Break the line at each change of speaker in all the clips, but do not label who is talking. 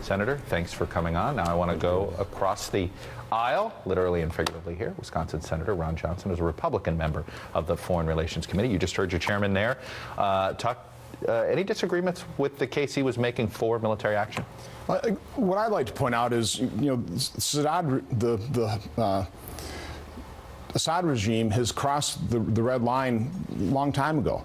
Senator, thanks for coming on. Now I want to go across the aisle, literally and figuratively here. Wisconsin Senator Ron Johnson is a Republican member of the Foreign Relations Committee. You just heard your chairman there talk. Any disagreements with the case he was making for military action?
What I'd like to point out is, the Assad regime has crossed the red line a long time ago.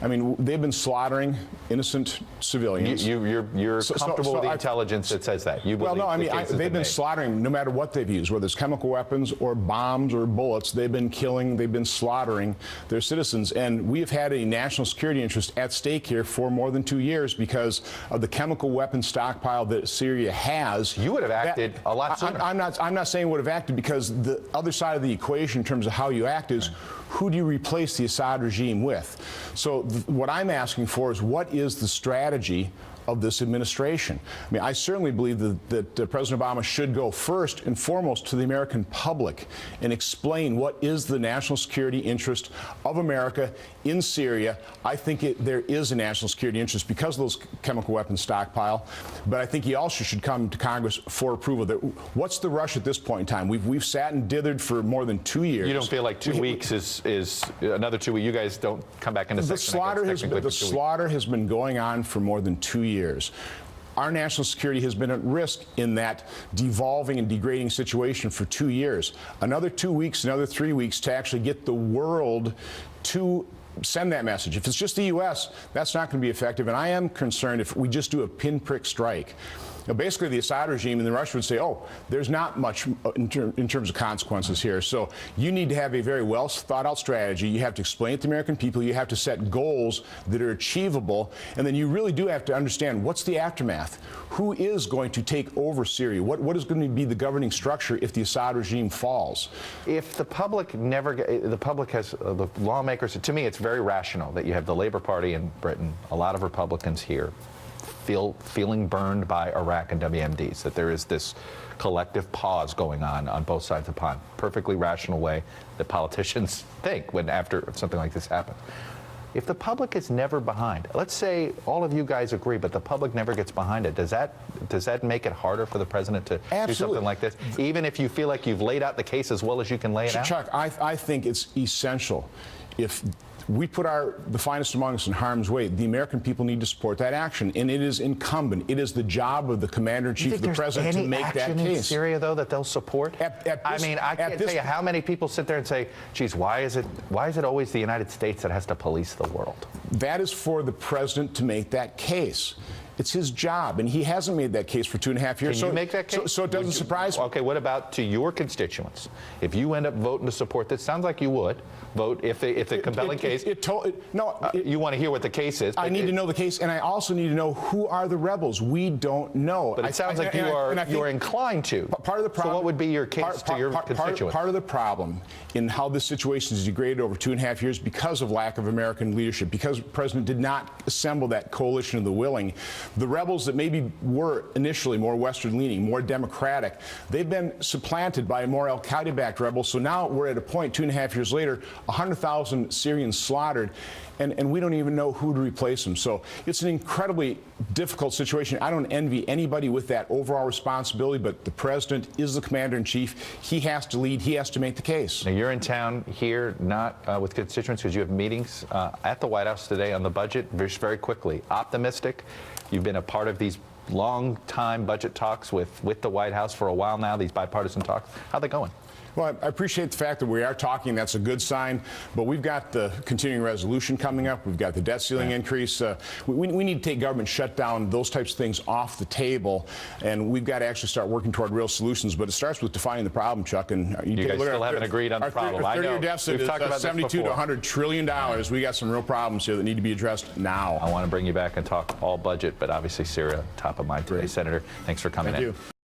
I mean, they've been slaughtering innocent civilians.
You're comfortable with the intelligence that says that? You believe
they've been slaughtering no matter what they've used, whether it's chemical weapons or bombs or bullets. They've been killing, they've been slaughtering their citizens. And we have had a national security interest at stake here for more than 2 years because of the chemical weapon stockpile that Syria has.
You would have acted a lot sooner.
I'm not saying would have acted, because the other side of the equation in terms of how you act is, who do you replace the Assad regime with? So what I'm asking for is, what is the strategy of this administration? I mean, I certainly believe that President Obama should go first and foremost to the American public and explain what is the national security interest of America in Syria. I think there is a national security interest because of those chemical weapons stockpile, but I think he also should come to Congress for approval. What's the rush at this point in time? We've sat and dithered for more than 2 years.
You don't feel like 2 weeks is another 2 weeks? You guys don't come back into
the slaughter has been going on for more than 2 years. Our national security has been at risk in that devolving and degrading situation for 2 years. Another 2 weeks, another 3 weeks to actually get the world to send that message. If it's just the U.S., that's not going to be effective. And I am concerned if we just do a pinprick strike. Basically, the Assad regime and the Russia would say, oh, there's not much in terms of consequences here. So you need to have a very well thought out strategy. You have to explain it to the American people. You have to set goals that are achievable. And then you really do have to understand, what's the aftermath? Who is going to take over Syria? What is going to be the governing structure if the Assad regime falls? If the public the lawmakers, to me, it's very rational that you have the Labour Party in Britain, a lot of Republicans here, feeling burned by Iraq and WMDs, that there is this collective pause going on both sides of the pond. Perfectly rational way that politicians think when after something like this happens. If the public is never behind, let's say all of you guys agree, but the public never gets behind it, does that make it harder for the president to do something like this? Even if you feel like you've laid out the case as well as you can lay it out? Chuck, I think it's essential. If we put the finest among us in harm's way, the American people need to support that action, and it is incumbent. It is the job of the commander-in-chief of the president to make that case.
Any action in Syria, though, that they'll support? I mean, I can't tell you how many people sit there and say, geez, why is it always the United States that has to police the world?
That is for the president to make that case. It's his job, and he hasn't made that case for 2.5 years.
Can you make that case?
So it doesn't surprise me.
Okay, what about to your constituents? If you end up voting to support this, sounds like you would vote if the compelling case. You want to hear what the case is.
I need to know the case, and I also need to know who are the rebels. We don't know.
But it sounds like you are inclined to.
Part of the problem.
So what would be your case to your constituents?
Part of the problem in how this situation is degraded over 2.5 years because of lack of American leadership, because the president did not assemble that coalition of the willing. The rebels that maybe were initially more Western-leaning, more democratic, they've been supplanted by more al-Qaeda-backed rebels. So now we're at a point 2.5 years later, 100,000 Syrians slaughtered, and we don't even know who to replace them. So it's an incredibly difficult situation. I don't envy anybody with that overall responsibility, but the president is the commander-in-chief. He has to lead. He has to make the case.
Now, you're in town here, not with constituents, because you have meetings at the White House today on the budget. Very quickly, optimistic. You've been a part of these long-time budget talks with the White House for a while now, these bipartisan talks. How are they going?
Well, I appreciate the fact that we are talking. That's a good sign. But we've got the continuing resolution coming up. We've got the debt ceiling increase. We need to take government shutdown, those types of things off the table. And we've got to actually start working toward real solutions. But it starts with defining the problem, Chuck. And
you guys still haven't agreed on the problem.
Our 30-year deficit is 72 to 100 trillion dollars. We got some real problems here that need to be addressed now.
I want to bring you back and talk all budget, but obviously Syria top of mind today. Senator, thanks for coming in.
Thank you.